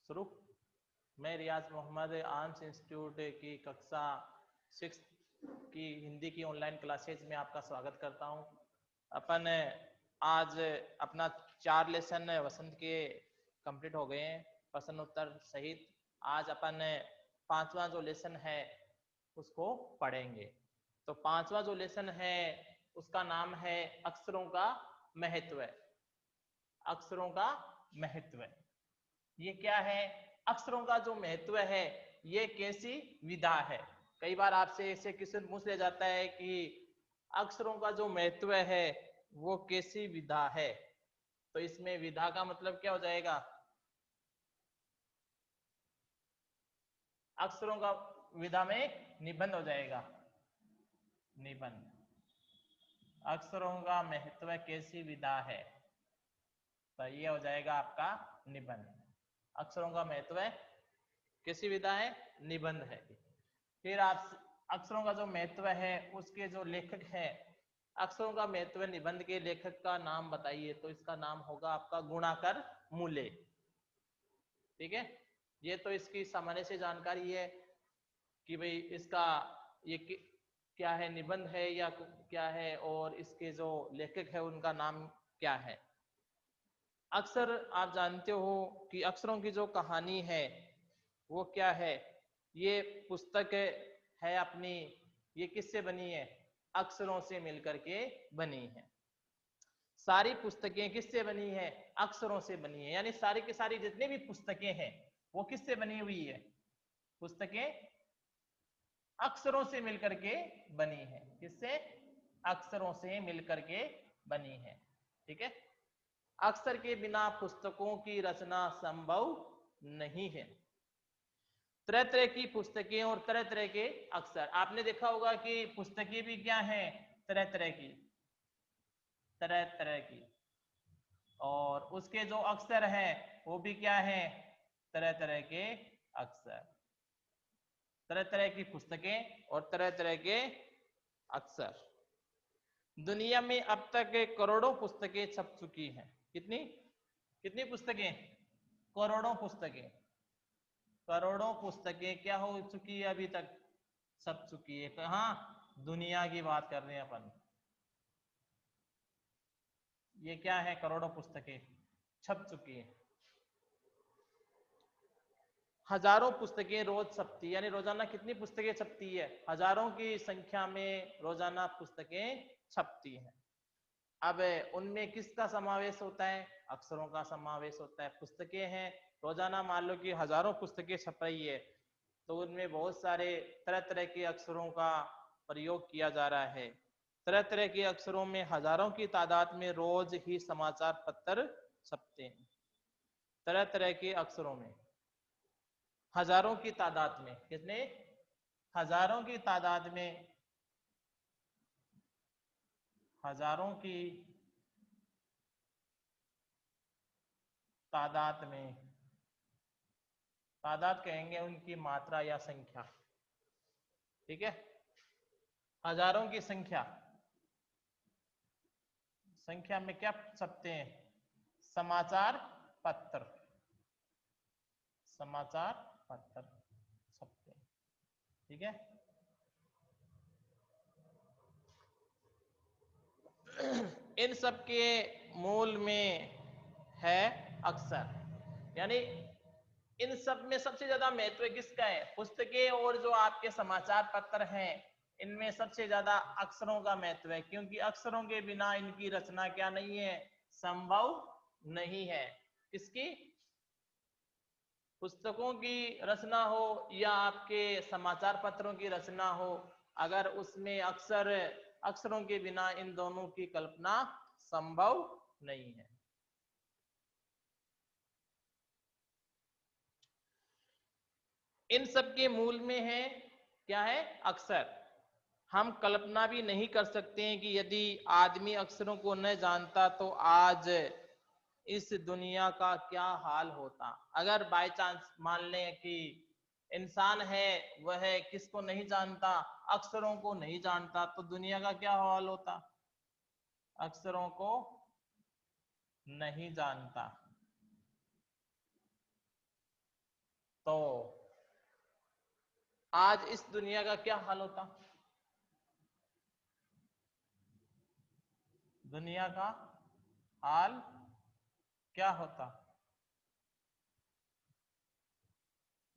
शुरू। मैं रियाज Mohammad arms institute की कक्षा 6 की हिंदी की ऑनलाइन क्लासेज में आपका स्वागत करता हूं। अपन आज अपना 4 लेसन वसंत के कंप्लीट हो गए हैं प्रश्न उत्तर सहित। आज अपन 5वां जो लेसन है उसको पढ़ेंगे। तो 5वां जो लेसन है उसका नाम है अक्षरों का महत्व। अक्षरों का महत्व ये क्या है? अक्षरों का जो महत्व है ये कैसी विधा है? कई बार आपसे ऐसे क्वेश्चन पूछ लिया जाता है कि अक्षरों का जो महत्व है वो कैसी विधा है। तो इसमें विधा का मतलब क्या हो जाएगा? अक्षरों का विधा में निबंध हो जाएगा। निबंध, अक्षरों का महत्व कैसी विधा है, तो ये हो जाएगा आपका निबंध। अक्षरों का महत्व कैसी विधा है? निबंध है। फिर आप अक्षरों का जो महत्व है उसके जो लेखक है, अक्षरों का महत्व निबंध के लेखक का नाम बताइए। तो इसका नाम होगा आपका गुणाकर मूले। ठीक है, ये तो इसकी सामान्य से जानकारी है कि भाई इसका ये क्या है, निबंध है या क्या है, और इसके जो लेखक है उनका नाम क्या है। अक्सर आप जानते हो कि अक्षरों की जो कहानी है वो क्या है। ये पुस्तक है अपनी, ये किससे बनी है? अक्षरों से मिलकर के बनी है। सारी पुस्तकें किससे बनी है? अक्षरों से बनी है। यानी सारी की सारी जितनी भी पुस्तकें हैं वो किससे बनी हुई है? पुस्तकें अक्षरों से मिलकर के बनी है। किससे? अक्षरों से मिलकर के बनी है। ठीक है, अक्षर के बिना पुस्तकों की रचना संभव नहीं है। तरह तरह की पुस्तकें और तरह तरह के अक्षर। आपने देखा होगा कि पुस्तकें भी क्या हैं? तरह तरह की, तरह तरह की, और उसके जो अक्षर हैं वो भी क्या हैं? तरह तरह के अक्षर। तरह तरह की पुस्तकें और तरह तरह के अक्षर। दुनिया में अब तक करोड़ों पुस्तकें छप चुकी हैं। कितनी कितनी पुस्तकें? करोड़ों पुस्तकें। करोड़ों पुस्तकें क्या हो चुकी है? अभी तक छप चुकी है। कहाँ? दुनिया की बात कर रहे हैं अपन। ये क्या है? करोड़ों पुस्तकें छप चुकी है। हजारों पुस्तकें रोज छपती है। यानी रोजाना कितनी पुस्तकें छपती है? हजारों की संख्या में रोजाना पुस्तकें छपती हैं। अब उनमें किसका समावेश होता है? अक्षरों का समावेश होता है। पुस्तकें हैं, रोजाना मान लो कि हजारों पुस्तकें छप रही है, तो उनमें बहुत सारे तरह तरह के अक्षरों का प्रयोग किया जा रहा है। तरह तरह के अक्षरों में हजारों की तादाद में रोज ही समाचार पत्र छपते हैं। तरह तरह के अक्षरों में हजारों की तादाद में, कितने? हजारों की तादाद में, हजारों की तादाद में, तादाद कहेंगे उनकी मात्रा या संख्या। ठीक है, हजारों की संख्या, संख्या में क्या छपते हैं? समाचार पत्र, समाचार पत्र छपते हैं। ठीक है, इन सब के मूल में है अक्षर। यानी इन सब में सबसे ज्यादा महत्व किसका है? पुस्तकें और जो आपके समाचार पत्र हैं इनमें सबसे ज्यादा अक्षरों का महत्व है, क्योंकि अक्षरों के बिना इनकी रचना क्या नहीं है? संभव नहीं है। किसकी? पुस्तकों की रचना हो या आपके समाचार पत्रों की रचना हो, अगर उसमें अक्षरों के बिना इन दोनों की कल्पना संभव नहीं है। इन सब के मूल में है क्या? है अक्षर। हम कल्पना भी नहीं कर सकते हैं कि यदि आदमी अक्षरों को न जानता तो आज इस दुनिया का क्या हाल होता। अगर बाय चांस मान लें कि इंसान है वह किसको नहीं जानता? अक्षरों को नहीं जानता, तो दुनिया का क्या हाल होता? अक्षरों को नहीं जानता तो आज इस दुनिया का क्या हाल होता? दुनिया का हाल क्या होता?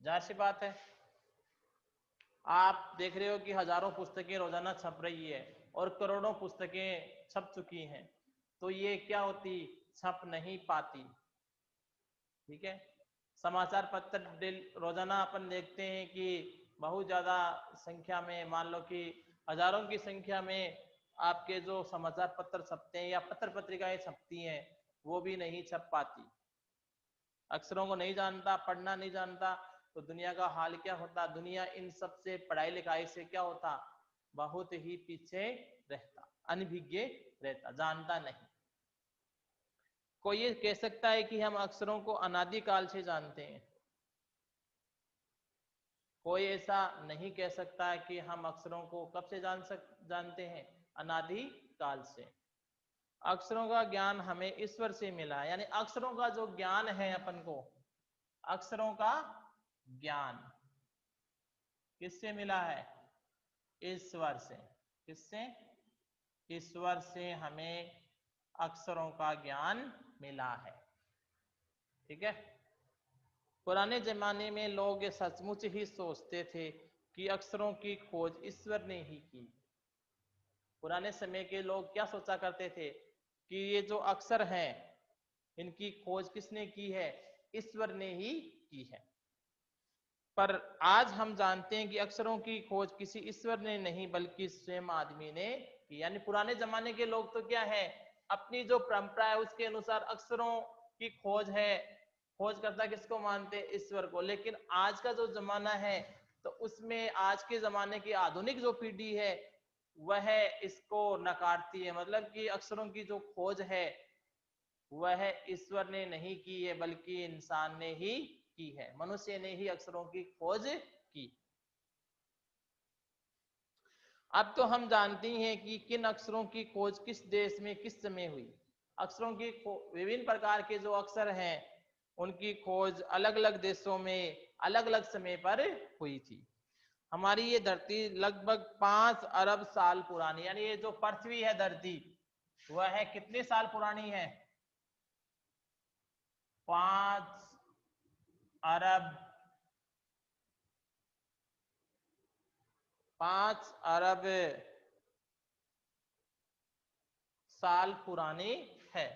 जाहिर सी बात है, आप देख रहे हो कि हजारों पुस्तकें रोजाना छप रही है और करोड़ों पुस्तकें छप चुकी हैं, तो ये क्या होती? छप नहीं पाती। ठीक है, समाचार पत्र रोजाना अपन देखते हैं कि बहुत ज्यादा संख्या में, मान लो कि हजारों की संख्या में आपके जो समाचार पत्र छपते हैं या पत्र पत्रिकाएं छपती हैं, वो भी नहीं छप पाती। अक्षरों को नहीं जानता, पढ़ना नहीं जानता, तो दुनिया का हाल क्या होता? दुनिया इन सब से, पढ़ाई लिखाई से क्या होता? बहुत ही पीछे रहता, अनभिज्ञ रहता, जानता नहीं। कोई ये कह सकता है कि हम अक्षरों को अनादिकाल से जानते हैं? कोई ऐसा नहीं कह सकता है कि हम अक्षरों को कब से जानते हैं? अनादि काल से। अक्षरों का ज्ञान हमें ईश्वर से मिला है, यानी अक्षरों का जो ज्ञान है अपन को, अक्षरों का ज्ञान किससे मिला है? ईश्वर से। किससे? ईश्वर से हमें अक्षरों का ज्ञान मिला है। ठीक है, पुराने जमाने में लोग सचमुच ही सोचते थे कि अक्षरों की खोज ईश्वर ने ही की। पुराने समय के लोग क्या सोचा करते थे कि ये जो अक्षर हैं, इनकी खोज किसने की है? ईश्वर ने ही की है। पर आज हम जानते हैं कि अक्षरों की खोज किसी ईश्वर ने नहीं, बल्कि स्वयं आदमी ने की। यानी पुराने जमाने के लोग तो क्या है, अपनी जो परंपरा है उसके अनुसार अक्षरों की खोज है, खोज करता किसको मानते? ईश्वर को। लेकिन आज का जो जमाना है, तो उसमें आज के जमाने की आधुनिक जो पीढ़ी है वह इसको नकारती है। मतलब कि अक्षरों की जो खोज है वह ईश्वर ने नहीं की है, बल्कि इंसान ने ही की है, मनुष्य ने ही अक्षरों की खोज की। अब तो हम जानते हैं कि किन अक्षरों की खोज किस देश में किस समय हुई। अक्षरों की विभिन्न प्रकार के जो अक्षर हैं उनकी खोज अलग अलग देशों में अलग अलग समय पर हुई थी। हमारी ये धरती लगभग 5 अरब साल पुरानी, यानी ये जो पृथ्वी है धरती, वह है कितने साल पुरानी है? 5 अरब 5 अरब साल पुरानी है।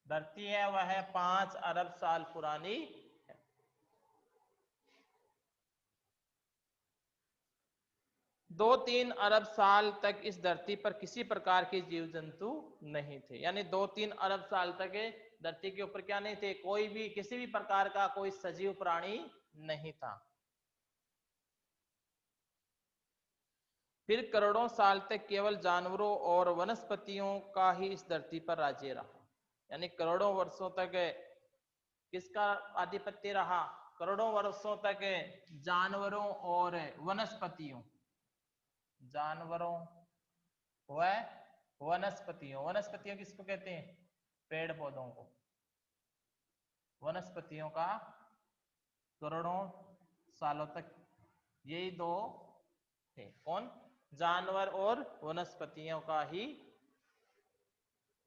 धरती है वह 5 अरब साल पुरानी है। 2-3 अरब साल तक इस धरती पर किसी प्रकार के जीव जंतु नहीं थे। यानी 2-3 अरब साल तक धरती के ऊपर क्या नहीं थे? कोई भी, किसी भी प्रकार का कोई सजीव प्राणी नहीं था। फिर करोड़ों साल तक केवल जानवरों और वनस्पतियों का ही इस धरती पर राज्य रहा। यानी करोड़ों वर्षों तक किसका आधिपत्य रहा? करोड़ों वर्षों तक जानवरों और वनस्पतियों, जानवरों व वनस्पतियों। वनस्पतियों किसको कहते हैं? पेड़ पौधों को। वनस्पतियों का करोड़ों सालों तक यही दो थे। कौन? जानवर और वनस्पतियों का ही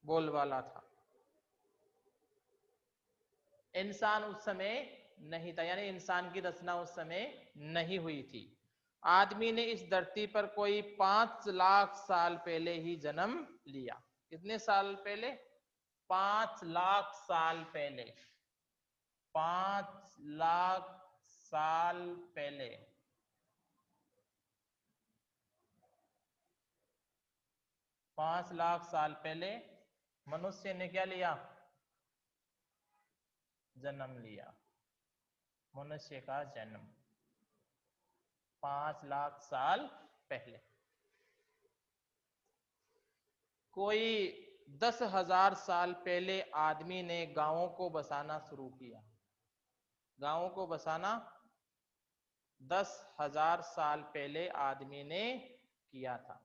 बोलबाला था। इंसान उस समय नहीं था, यानी इंसान की रचना उस समय नहीं हुई थी। आदमी ने इस धरती पर कोई 5 लाख साल पहले ही जन्म लिया। कितने साल पहले? 5 लाख साल पहले। 5 लाख साल पहले। 5 लाख साल पहले मनुष्य ने क्या लिया? जन्म लिया। मनुष्य का जन्म 5 लाख साल पहले। कोई 10,000 साल पहले आदमी ने गांवों को बसाना शुरू किया। गांवों को बसाना 10,000 साल पहले आदमी ने किया था।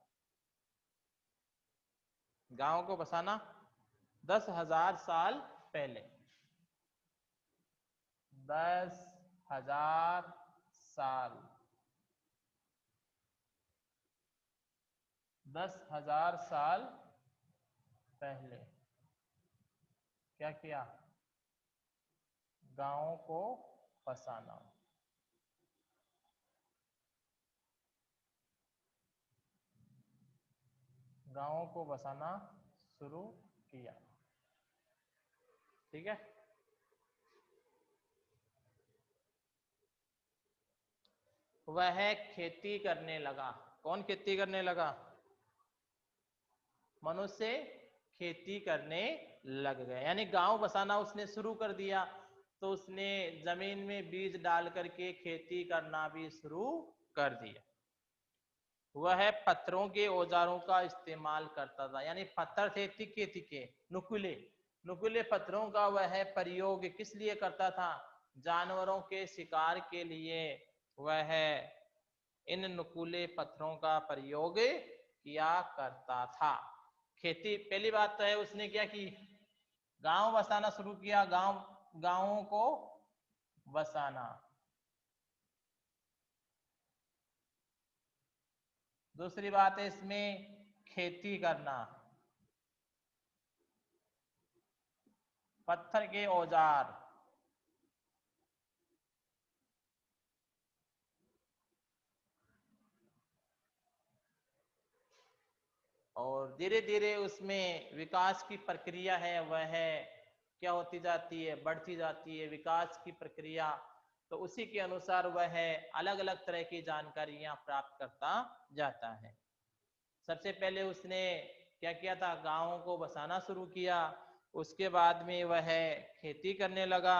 गांव को बसाना 10,000 साल पहले, 10,000 साल, 10,000 साल पहले क्या किया? गांवों को बसाना। गांवों को बसाना शुरू किया। ठीक है। वह खेती करने लगा। कौन खेती करने लगा? मनुष्य खेती करने लग गए, यानी गांव बसाना उसने शुरू कर दिया। तो उसने जमीन में बीज डाल करके खेती करना भी शुरू कर दिया। वह पत्थरों के औजारों का इस्तेमाल करता था, यानी पत्थर थे तिखे तिखे, नुकीले नुकीले पत्थरों का वह प्रयोग किस लिए करता था? जानवरों के शिकार के लिए वह इन नुकीले पत्थरों का प्रयोग किया करता था। खेती, पहली बात तो है उसने क्या की? गांव बसाना शुरू किया, गांवों को बसाना। दूसरी बात है इसमें खेती करना, पत्थर के औजार, और धीरे धीरे उसमें विकास की प्रक्रिया है वह क्या होती जाती है? बढ़ती जाती है विकास की प्रक्रिया। तो उसी के अनुसार वह अलग अलग तरह की जानकारियां प्राप्त करता जाता है। सबसे पहले उसने क्या किया था? गांवों को बसाना शुरू किया। उसके बाद में वह खेती करने लगा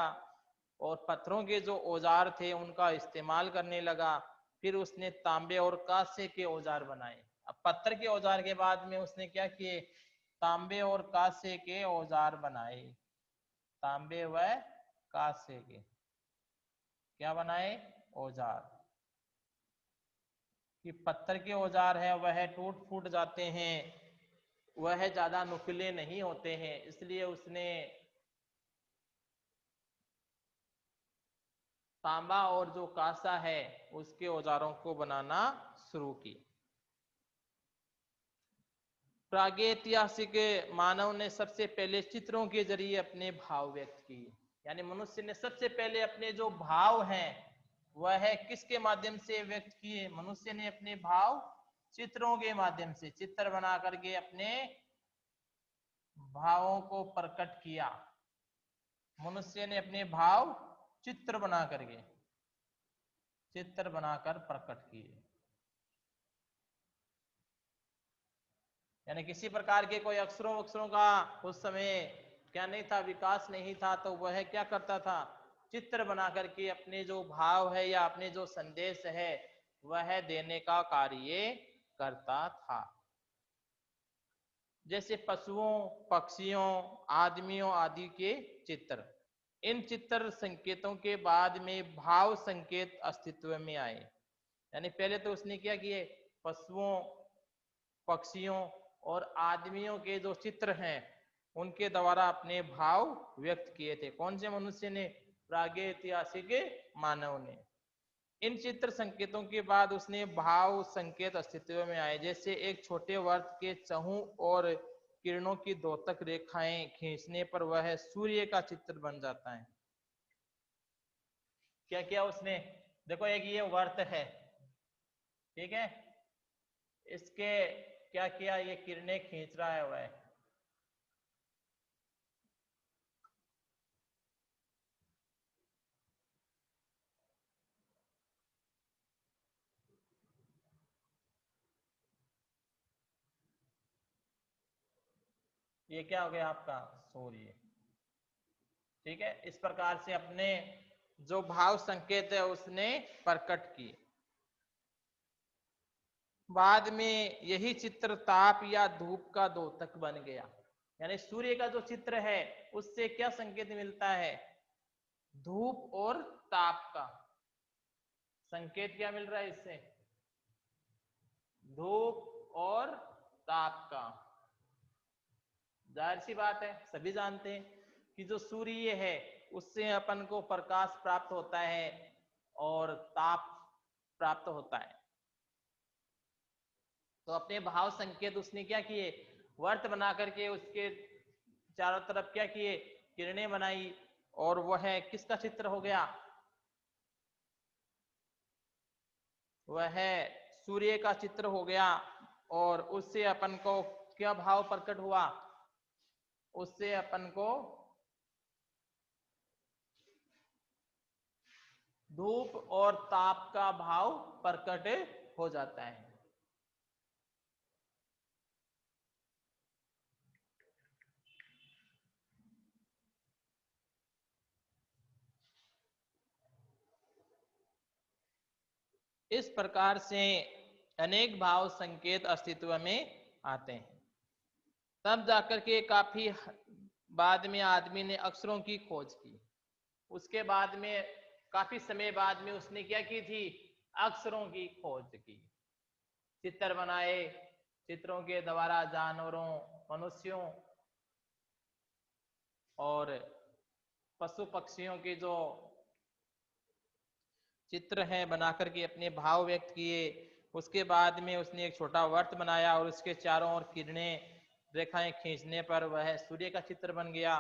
और पत्थरों के जो औजार थे उनका इस्तेमाल करने लगा। फिर उसने तांबे और कांसे के औजार बनाए। अब पत्थर के औजार के बाद में उसने क्या किए? तांबे और कांसे के औजार बनाए। तांबे व कांसे के क्या बनाए? औजार। कि पत्थर के औजार है वह टूट फूट जाते हैं, वह ज्यादा नुकीले नहीं होते हैं, इसलिए उसने तांबा और जो कांसा है उसके औजारों को बनाना शुरू की। प्रागैतिहासिक मानव ने सबसे पहले चित्रों के जरिए अपने भाव व्यक्त किए, यानी मनुष्य ने सबसे पहले अपने जो भाव हैं वह किसके माध्यम से व्यक्त किए? मनुष्य ने अपने भाव चित्रों के माध्यम से, चित्र बना करके अपने भावों को प्रकट किया। मनुष्य ने अपने भाव चित्र बना करके, चित्र बनाकर प्रकट किए। यानी किसी प्रकार के कोई अक्षरों का उस समय क्या नहीं था? विकास नहीं था। तो वह क्या करता था? चित्र बना करके अपने जो भाव है या अपने जो संदेश है वह देने का कार्य करता था। जैसे पशुओं, पक्षियों, आदमियों आदि के चित्र। इन चित्र संकेतों के बाद में भाव संकेत अस्तित्व में आए। यानी पहले तो उसने क्या किए? पशुओं, पक्षियों और आदमियों के जो चित्र हैं उनके द्वारा अपने भाव व्यक्त किए थे। कौन से मनुष्य ने? प्रागैतिहासिक मानव ने। इन चित्र संकेतों के बाद उसने भाव संकेत अस्तित्व में आए। जैसे एक छोटे वर्त के चहुं और किरणों की द्योतक रेखाएं खींचने पर वह सूर्य का चित्र बन जाता है। क्या किया उसने? देखो एक ये वर्त है, ठीक है, इसके क्या किया? ये किरणें खींच रहा है वह। ये क्या हो गया आपका? सूर्य। ठीक है, इस प्रकार से अपने जो भाव संकेत है उसने प्रकट किए। बाद में यही चित्र ताप या धूप का द्योतक बन गया। यानी सूर्य का जो चित्र है उससे क्या संकेत मिलता है? धूप और ताप का संकेत क्या मिल रहा है इससे? धूप और ताप का। जाहिर सी बात है, सभी जानते हैं कि जो सूर्य है उससे अपन को प्रकाश प्राप्त होता है और ताप प्राप्त होता है। तो अपने भाव संकेत उसने क्या किए, वर्त बना करके उसके चारों तरफ क्या किए, किरणें बनाई, और वह किसका चित्र हो गया, वह सूर्य का चित्र हो गया। और उससे अपन को क्या भाव प्रकट हुआ, उससे अपन को धूप और ताप का भाव प्रकट हो जाता है। इस प्रकार से अनेक भाव संकेत अस्तित्व में आते हैं। तब जाकर के काफी बाद में आदमी ने अक्षरों की खोज की। उसके बाद में काफी समय बाद में उसने क्या की थी, अक्षरों की खोज की, चित्र बनाए, चित्रों के द्वारा जानवरों, मनुष्यों और पशु पक्षियों के जो चित्र हैं बना करके अपने भाव व्यक्त किए। उसके बाद में उसने एक छोटा वर्त बनाया और उसके चारों ओर किरणें रेखाएं खींचने पर वह सूर्य का चित्र बन गया।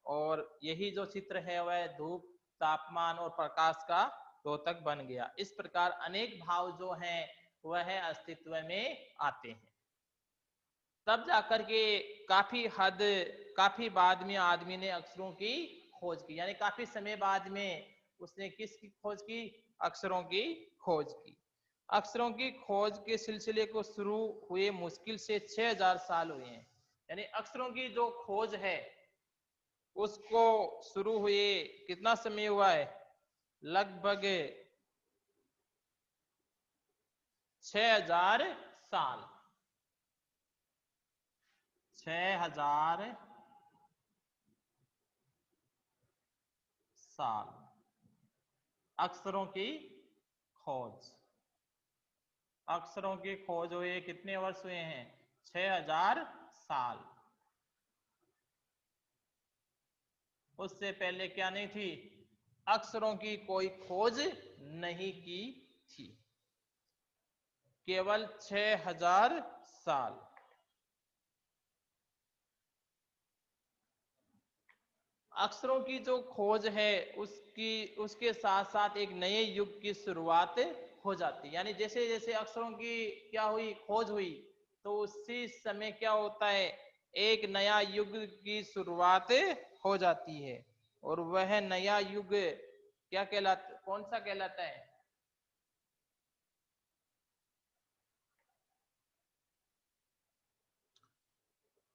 और यही जो चित्र है वह धूप, तापमान और प्रकाश का द्योतक बन गया। इस प्रकार अनेक भाव जो हैं वह अस्तित्व में आते हैं। तब जाकर के काफी बाद में आदमी ने अक्षरों की खोज की, यानी काफी समय बाद में उसने किसकी खोज की, अक्षरों की खोज की। अक्षरों की खोज के सिलसिले को शुरू हुए मुश्किल से 6000 साल हुए हैं। यानी अक्षरों की जो खोज है उसको शुरू हुए कितना समय हुआ है, लगभग 6000 साल। 6000 साल अक्षरों की खोज, अक्षरों की खोज हुए कितने वर्ष हुए हैं, 6000 साल। उससे पहले क्या नहीं थी, अक्षरों की कोई खोज नहीं की थी। केवल 6000 साल। अक्षरों की जो खोज है उसके साथ साथ एक नए युग की शुरुआत हो जाती है। यानी जैसे जैसे अक्षरों की क्या हुई, खोज हुई, तो उसी समय क्या होता है, एक नया युग की शुरुआत हो जाती है। और वह नया युग क्या कहलाता, कौन सा कहलाता है,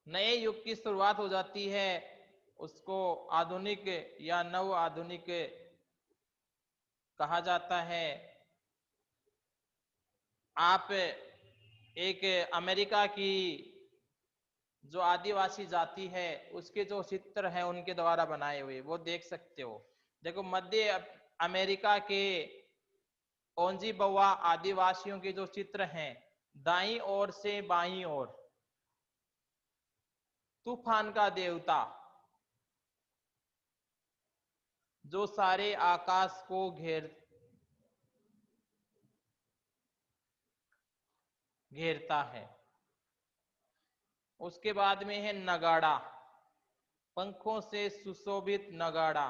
नए युग की शुरुआत हो जाती है। उसको आधुनिक या नव आधुनिक कहा जाता है। आप एक अमेरिका की जो आदिवासी जाति है उसके जो चित्र हैं उनके द्वारा बनाए हुए वो देख सकते हो। देखो मध्य अमेरिका के ओंजी बवा आदिवासियों के जो चित्र हैं, दाईं ओर से बाईं ओर तूफान का देवता जो सारे आकाश को घेरता है। उसके बाद में है नगाड़ा, पंखों से सुशोभित नगाड़ा।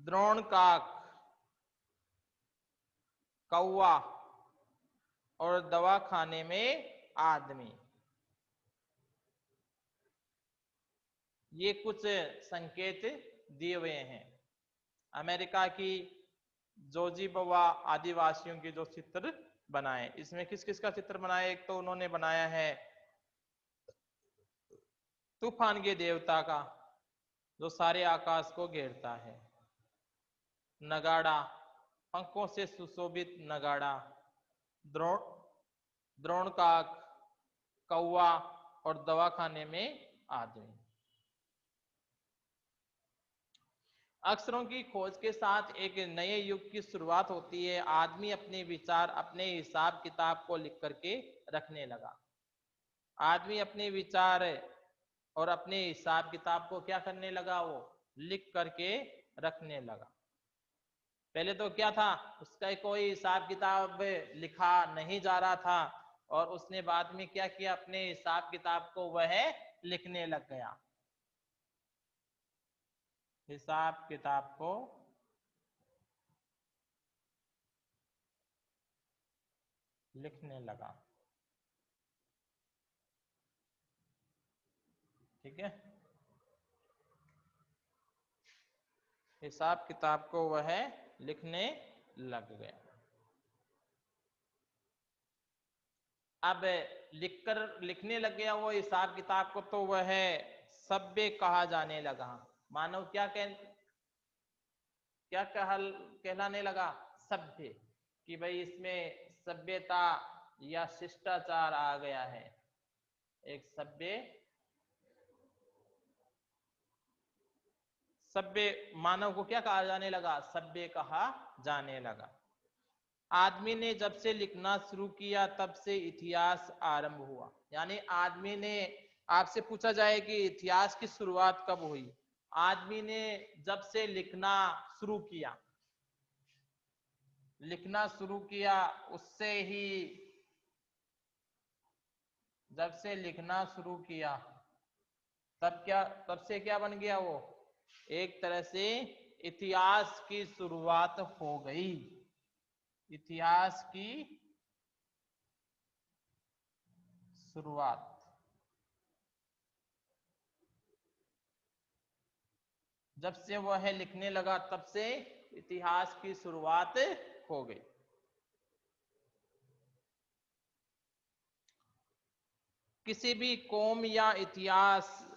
द्रोणकाक, कौवा और दवाखाने में आदमी। ये कुछ संकेत दिए हुए हैं अमेरिका की जोजी बवा आदिवासियों के जो चित्र बनाए। इसमें किस किस का चित्र बनाया, एक तो उन्होंने बनाया है तूफान के देवता का जो सारे आकाश को घेरता है, नगाड़ा, पंखों से सुशोभित नगाड़ा, द्रोण द्रोणकाक, कौवा और दवाखाने में आदमी। अक्षरों की खोज के साथ एक नए युग की शुरुआत होती है। आदमी अपने विचार अपने हिसाब किताब को लिख करके रखने लगा। आदमी अपने विचार और अपने हिसाब किताब को क्या करने लगा, वो लिख करके रखने लगा। पहले तो क्या था, उसका कोई हिसाब किताब लिखा नहीं जा रहा था, और उसने बाद में क्या किया, अपने हिसाब किताब को वह लिखने लग गया, हिसाब किताब को लिखने लगा। ठीक है, हिसाब किताब को वह लिखने लग गया। अब लिखने लग गया वो हिसाब किताब को, तो वह सभ्य कहा जाने लगा। मानव क्या कहलाने लगा, सभ्य, कि भाई इसमें सभ्यता या शिष्टाचार आ गया है। एक सभ्य मानव को क्या कहा जाने लगा, सभ्य कहा जाने लगा। आदमी ने जब से लिखना शुरू किया तब से इतिहास आरंभ हुआ। यानी आदमी ने, आपसे पूछा जाए कि इतिहास की शुरुआत कब हुई, आदमी ने जब से लिखना शुरू किया, उससे ही, जब से लिखना शुरू किया तब से क्या बन गया, वो एक तरह से इतिहास की शुरुआत हो गई। इतिहास की शुरुआत, जब से वह लिखने लगा तब से इतिहास की शुरुआत हो गई। किसी भी कौम या इतिहास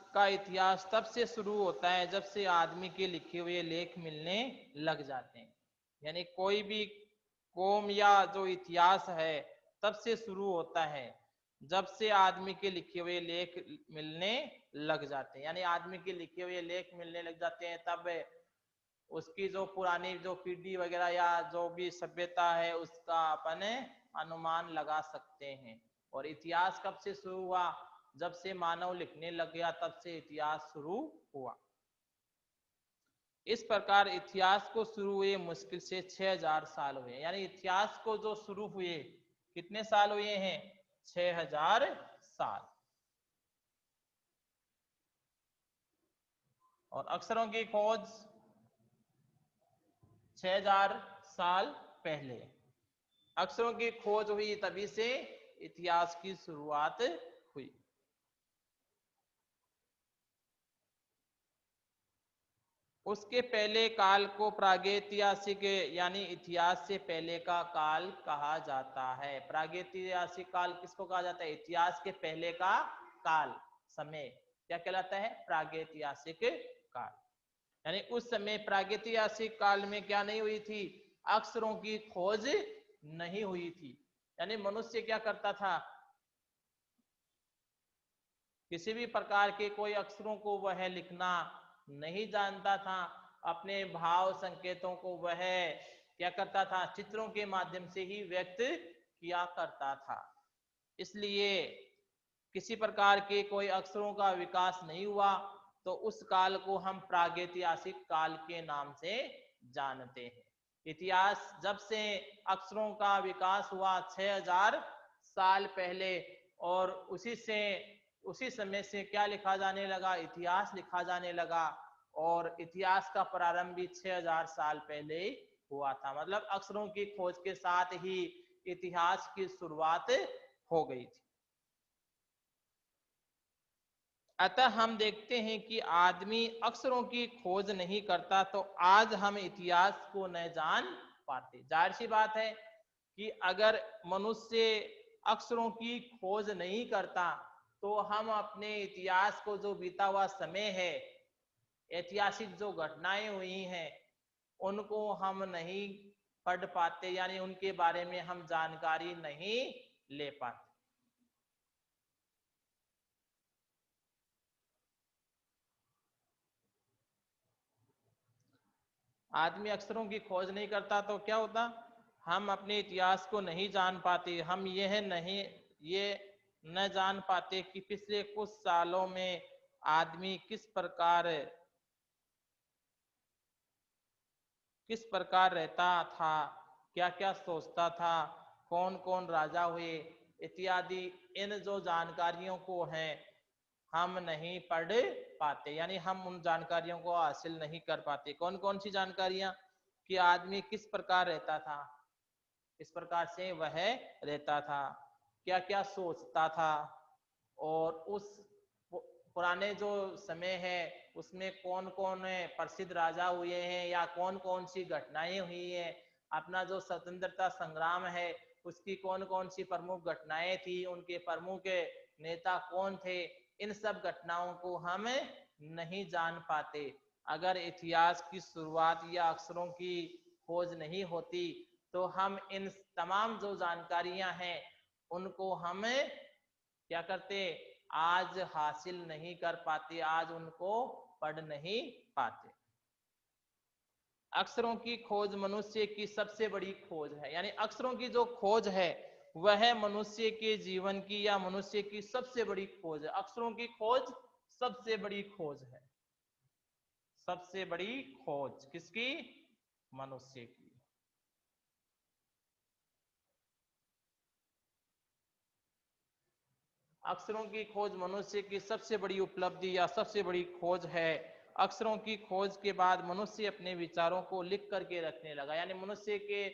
तब से शुरू होता है जब से आदमी के लिखे हुए लेख मिलने लग जाते हैं। यानी कोई भी कौम या जो इतिहास है तब से शुरू होता है जब से आदमी के लिखे हुए लेख मिलने लग जाते हैं। यानी आदमी के लिखे हुए लेख मिलने लग जाते हैं, तब उसकी जो पुरानी जो पीढ़ी वगैरह या जो भी सभ्यता है उसका अपन अनुमान लगा सकते हैं। और इतिहास कब से शुरू हुआ, जब से मानव लिखने लग गया तब से इतिहास शुरू हुआ। इस प्रकार इतिहास को शुरू हुए मुश्किल से 6000 साल हुए। यानी इतिहास को जो शुरू हुए कितने साल हुए हैं, 6000 साल। और अक्षरों की खोज 6000 साल पहले अक्षरों की खोज हुई, तभी से इतिहास की शुरुआत हुई। उसके पहले काल को प्रागैतिहासिक यानी इतिहास से पहले का काल कहा जाता है। प्रागैतिहासिक काल किसको कहा जाता है, इतिहास के पहले का काल, समय क्या कहलाता है, प्रागैतिहासिक काल। यानी उस समय प्रागैतिहासिक काल में क्या नहीं हुई थी, अक्षरों की खोज नहीं हुई थी। यानी मनुष्य क्या करता था, किसी भी प्रकार के कोई अक्षरों को वह लिखना नहीं जानता था। अपने भाव संकेतों को वह क्या करता था, चित्रों के माध्यम से ही व्यक्त किया करता था। इसलिए किसी प्रकार के कोई अक्षरों का विकास नहीं हुआ, तो उस काल को हम प्रागैतिहासिक काल के नाम से जानते हैं। इतिहास जब से अक्षरों का विकास हुआ 6000 साल पहले, और उसी समय से क्या लिखा जाने लगा, इतिहास लिखा जाने लगा। और इतिहास का प्रारंभ भी 6000 साल पहले हुआ था। मतलब अक्षरों की खोज के साथ ही इतिहास की शुरुआत हो गई थी। अतः हम देखते हैं कि आदमी अक्षरों की खोज नहीं करता तो आज हम इतिहास को न जान पाते। जाहिर सी बात है कि अगर मनुष्य अक्षरों की खोज नहीं करता तो हम अपने इतिहास को, जो बीता हुआ समय है, ऐतिहासिक जो घटनाएं हुई हैं, उनको हम नहीं पढ़ पाते, यानी उनके बारे में हम जानकारी नहीं ले पाते। आदमी अक्षरों की खोज नहीं करता तो क्या होता, हम अपने इतिहास को नहीं जान पाते। हम ये न जान पाते कि पिछले कुछ सालों में आदमी किस प्रकार रहता था, क्या क्या सोचता था, कौन कौन राजा हुए इत्यादि, इन जो जानकारियों को हैं हम नहीं पढ़ पाते, यानी हम उन जानकारियों को हासिल नहीं कर पाते। कौन कौन सी जानकारियां? कि आदमी किस प्रकार रहता था, किस प्रकार से वह रहता था, क्या क्या सोचता था, और उस पुराने जो समय है उसमें कौन कौन प्रसिद्ध राजा हुए हैं या कौन कौन सी घटनाएं हुई हैं, अपना जो स्वतंत्रता संग्राम है उसकी कौन कौन सी प्रमुख घटनाएं थी, उनके प्रमुख नेता कौन थे, इन सब घटनाओं को हम नहीं जान पाते। अगर इतिहास की शुरुआत या अक्षरों की खोज नहीं होती तो हम इन तमाम जो जानकारियां हैं उनको हम क्या करते, आज हासिल नहीं कर पाते, आज उनको पढ़ नहीं पाते। अक्षरों की खोज मनुष्य की सबसे बड़ी खोज है, यानी अक्षरों की जो खोज है वह मनुष्य के जीवन की या मनुष्य की सबसे बड़ी खोज है। अक्षरों की खोज सबसे बड़ी खोज है, सबसे बड़ी खोज किसकी? मनुष्य की। अक्षरों की खोज मनुष्य की सबसे बड़ी उपलब्धि या सबसे बड़ी खोज है। अक्षरों की खोज के बाद मनुष्य अपने विचारों को लिख करके रखने लगा, यानी मनुष्य के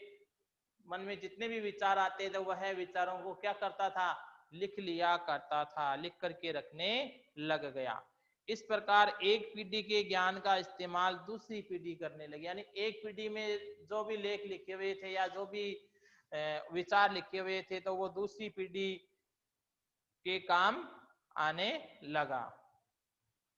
मन में जितने भी विचार आते थे वह विचारों को क्या करता था, लिख लिया करता था, लिख करके रखने लग गया। इस प्रकार एक पीढ़ी के ज्ञान का इस्तेमाल दूसरी पीढ़ी करने लगी, यानी एक पीढ़ी में जो भी लेख लिखे हुए थे या जो भी विचार लिखे हुए थे तो वो दूसरी पीढ़ी के काम आने लगा।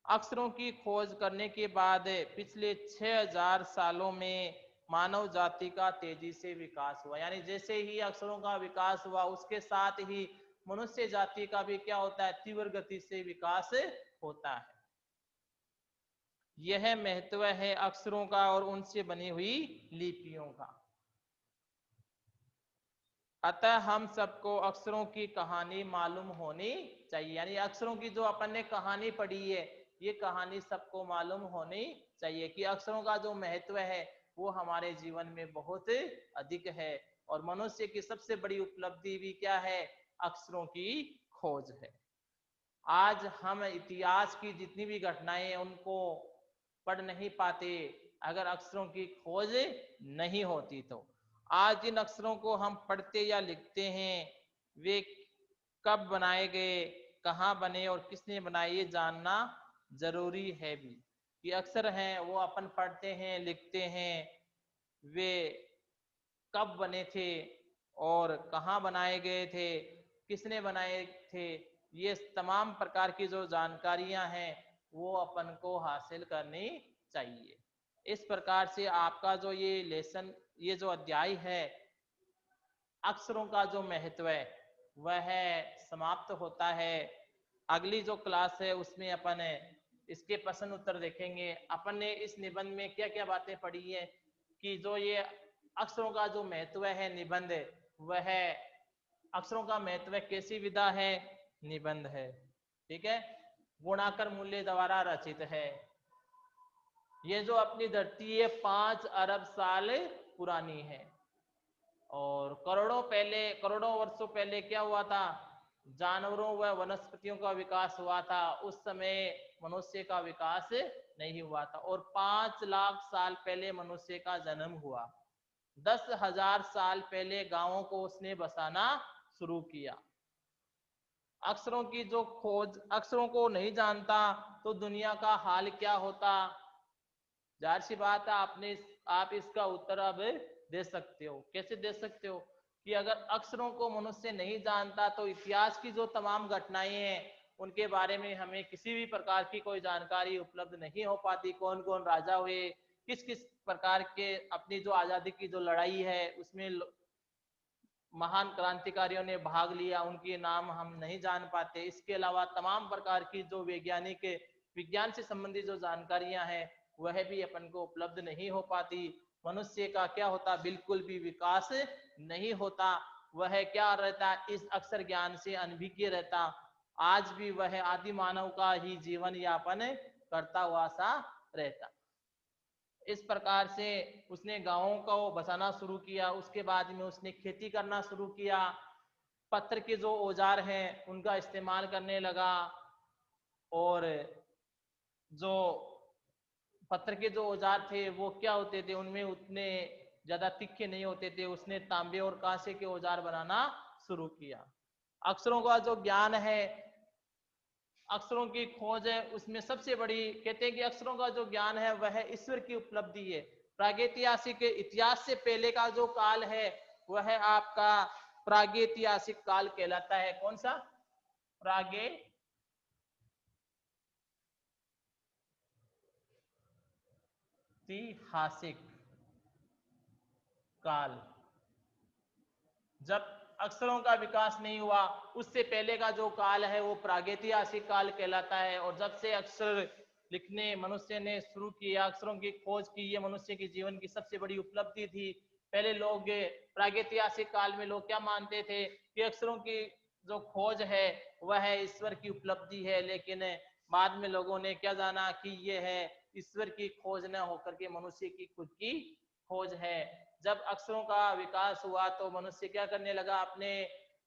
अक्षरों की खोज करने के बाद पिछले 6000 सालों में मानव जाति का तेजी से विकास हुआ, यानी जैसे ही अक्षरों का विकास हुआ उसके साथ ही मनुष्य जाति का भी क्या होता है, तीव्र गति से विकास होता है। यह महत्व है अक्षरों का और उनसे बनी हुई लिपियों का। अतः हम सबको अक्षरों की कहानी मालूम होनी चाहिए, यानी अक्षरों की जो अपन ने कहानी पढ़ी है ये कहानी सबको मालूम होनी चाहिए कि अक्षरों का जो महत्व है वो हमारे जीवन में बहुत अधिक है, और मनुष्य की सबसे बड़ी उपलब्धि भी क्या है, अक्षरों की खोज है। आज हम इतिहास की जितनी भी घटनाएं हैं उनको पढ़ नहीं पाते अगर अक्षरों की खोज नहीं होती तो। आज जिन अक्षरों को हम पढ़ते या लिखते हैं वे कब बनाए गए, कहाँ बने और किसने बनाए ये जानना जरूरी है भी। कि अक्षर हैं वो अपन पढ़ते हैं लिखते हैं, वे कब बने थे और कहाँ बनाए गए थे, किसने बनाए थे, ये तमाम प्रकार की जो जानकारियां हैं वो अपन को हासिल करनी चाहिए। इस प्रकार से आपका जो ये लेसन, ये जो अध्याय है अक्षरों का जो महत्व है वह समाप्त होता है। अगली जो क्लास है उसमें अपन इसके प्रश्न उत्तर देखेंगे। अपन ने इस निबंध में क्या क्या बातें पढ़ी है कि जो ये अक्षरों का जो महत्व है निबंध, वह अक्षरों का महत्व कैसी विधा है, निबंध है, ठीक है, गुणाकर मूल्य द्वारा रचित है। ये जो अपनी धरती है 5 अरब साल पुरानी है और करोड़ों वर्षों पहले क्या हुआ था, जानवरों व वनस्पतियों का विकास हुआ था, उस समय मनुष्य का विकास नहीं हुआ था। और 5 लाख साल पहले मनुष्य का जन्म हुआ, 10,000 साल पहले गांवों को उसने बसाना शुरू किया। अक्षरों की जो खोज, अक्षरों को नहीं जानता तो दुनिया का हाल क्या होता, जाहिर सी बात है आप इसका उत्तर अब दे सकते हो। कैसे दे सकते हो कि अगर अक्षरों को मनुष्य नहीं जानता तो इतिहास की जो तमाम घटनाएं हैं उनके बारे में हमें किसी भी प्रकार की कोई जानकारी उपलब्ध नहीं हो पाती। कौन कौन राजा हुए, किस किस प्रकार के अपनी जो आजादी की जो लड़ाई है उसमें महान क्रांतिकारियों ने भाग लिया, उनके नाम हम नहीं जान पाते। इसके अलावा तमाम प्रकार की जो वैज्ञानिक विज्ञान से संबंधित जो जानकारियां हैं वह भी अपन को उपलब्ध नहीं हो पाती। मनुष्य का क्या होता, बिल्कुल भी विकास नहीं होता, वह क्या रहता, इस अक्षर ज्ञान से अनभिज्ञ रहता। आज भी वह आदि मानव का ही जीवन यापन करता हुआ सा रहता। इस प्रकार से उसने गांवों को बसाना शुरू किया। उसके बाद में उसने खेती करना शुरू किया। पत्थर के जो औजार हैं उनका इस्तेमाल करने लगा, और जो पत्थर के जो औजार थे वो क्या होते थे, उनमें उतने ज्यादा तीखे नहीं होते थे। उसने तांबे और कांसे के औजार बनाना शुरू किया। अक्षरों का जो ज्ञान है, अक्षरों की खोज है, उसमें सबसे बड़ी कहते हैं कि अक्षरों का जो ज्ञान है वह ईश्वर की उपलब्धि है। प्रागैतिहासिक इतिहास से पहले का जो काल है वह आपका प्रागैतिहासिक काल कहलाता है। कौन सा? प्रागैतिहासिक काल। जब अक्षरों का विकास नहीं हुआ, उससे पहले का जो काल है वो प्रागैतिहासिक काल कहलाता है। और जब से अक्षर लिखने मनुष्य ने शुरू किया, अक्षरों की खोज की, ये मनुष्य के जीवन की सबसे बड़ी उपलब्धि थी। पहले लोग प्रागैतिहासिक काल में लोग क्या मानते थे कि अक्षरों की जो खोज है वह ईश्वर की उपलब्धि है, लेकिन बाद में लोगों ने क्या जाना कि ये है ईश्वर की खोज न होकर के मनुष्य की खुद की खोज है। जब अक्षरों का विकास हुआ तो मनुष्य क्या करने लगा, अपने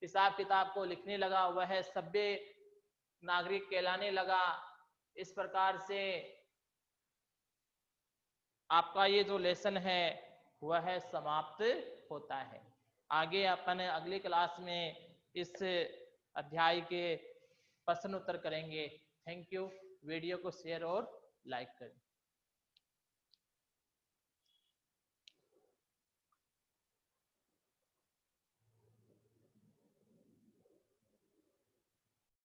हिसाब किताब को लिखने लगा, वह सभ्य नागरिक कहलाने लगा। इस प्रकार से आपका ये जो लेसन है वह समाप्त होता है। आगे अपन अगली क्लास में इस अध्याय के प्रश्न उत्तर करेंगे। Thank you. वीडियो को शेयर और लाइक करें।